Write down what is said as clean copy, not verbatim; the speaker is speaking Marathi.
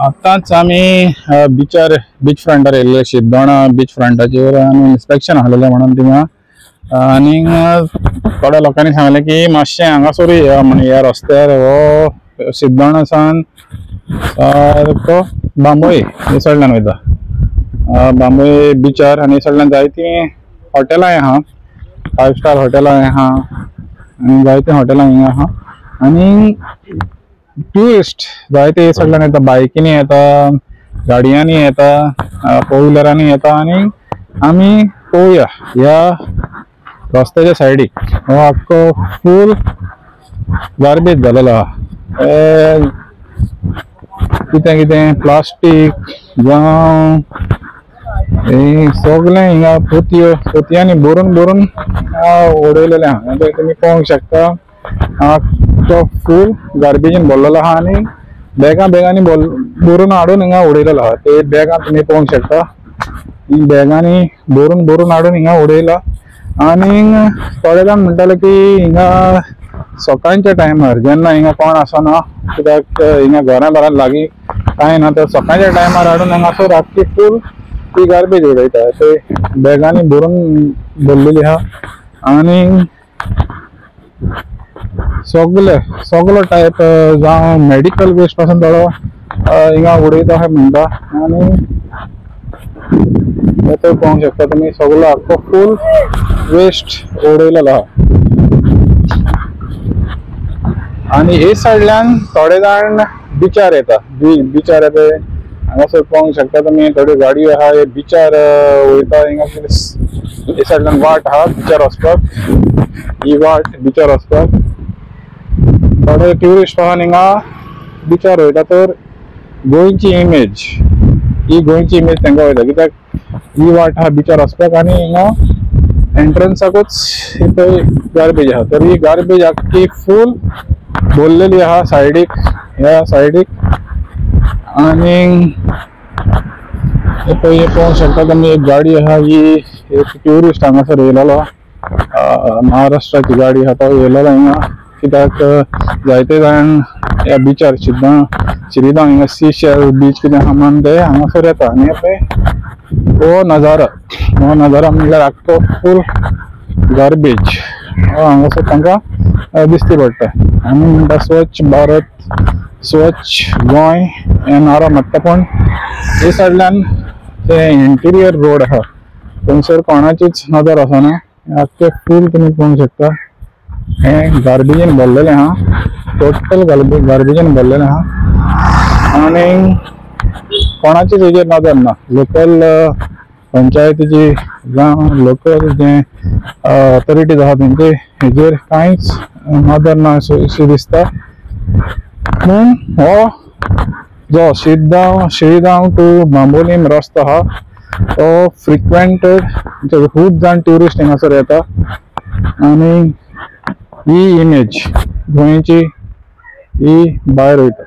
आताच आम्ही बीच फ्रंटार येयल्ले शिरदोणा बीच फ्रंटाचेर आमी इन्स्पेक्शन आहलेले म्हणून थिंगा आनी थोड्या लोकांनी सांगले की मातशें हांगासर या म्हण ह्या रस्त्यार हो शिरदोणा सावन सारको बांबोळी हे सायडल्यान वयता बांबोळी बीचार आनी सायडल्यान जायतीं हॉटेलांय आहा 5 स्टार हॉटेलांय आहा आनी जायतीं हॉटेलां हिंगा आहा आनी टुरिस्ट जायते हे सायडल्यान येता बायकीनी येता गाडयांनी येता 4 व्हिलरांनी येता आनी आमी पळोवया ह्या रस्त्याच्या सायडीक हो आख्खो फूल गार्बेज जालेलो आहा कितें कितें प्लास्टीक जावं सगळें हिंगा पोतयांनी भरून भरून उडयलेलें आहा तुमी पळोवंक शकता आख्खो फूल गार्बेजीन भरलेलो आहा आनी बॅगांनी भरून हाडून हिंगा उडयलेलो आहा ते बॅगां तुमी पळोवंक शकता बॅगांनी भरून भरून हाडून हिंगा उडयला आनी थोडे जाण म्हणटाले की हिंगा सकाळच्या टायमार जेन्ना हिंगा कोण आसना कित्याक हिंगा घरां लागीं कांय ना तर सकाळच्या टायमार हाडून हांगासर आख्खी फूल ती गार्बेज उडयता ते बॅगांनी भरून भरलेली आहा आनी सगळो टायप जावं मेडिकल वेस्ट पासून थोडो हिंगा उडयता अशें म्हणटा आनी ते पळोवंक शकता तुमी सगळो आख्खो फूल वेस्ट उडयलेलो आहा आनी हे सायडल्यान थोडे जाण बिचार येता हांगासर पळोवंक शकता तुमी थोड्यो गाडयो आहा हे बिचार वयता हिंगा हे सायडल्यान वाट आहा बिचार वचपाक ही वाट बिचार वचपाक थोडे ट्युरिस्ट पासून हिंगा बिचार वयता तर गोंयची इमेज तांकां वयता कित्याक ही वाट आहा बिचार वचपाक आनी हिंगा एंट्रन्साकूच थंय गार्बेज आहा तर ही गार्बेज आख्खी फूल भरलेली आहा ह्या सायडीक आनी पळोवंक शकता तुमी एक गाडी आहा ही एक ट्युरिस्ट हांगासर येयलेलो महाराष्ट्राची गाडी आहा तो येयलेलो हिंगा कित्याक जायते जाण ह्या बिचार शिरदोना हिंगा सीशेल बीच कितें आहा म्हण ते हांगासर येता आनी पळय हो नजारा म्हणल्यार आख्खो फूल गार्बेज हांगासर तांकां दिश्टी पडटा आमी म्हणटा स्वच्छ भारत स्वच्छ गोंय हें नारो मारता पूण हे सायडल्यान ते इंटिरियर रोड आहा थंयसर कोणाचीच नजर आसना आख्खे फूल तुमी पळोवंक शकता हें गार्बेजीन भरलेलें आहा टोटल गार्बेजीन भरलेलें आहा आनी कोणाचीच हेजेर नजर ना लोकल पंचायतीची जावं लोकल जे ऑथॉरिटीज आहा तेंचे हेजेर कांयच नजर ना अशी दिसता पूण हो जो शिरगांव टू बांबोलीम रस्तो आहा तो फ्रिक्वेंटेड खूब जाण ट्युरिस्ट हिंगासर येता आनी ही इमेज गोंयची ही भायर वयता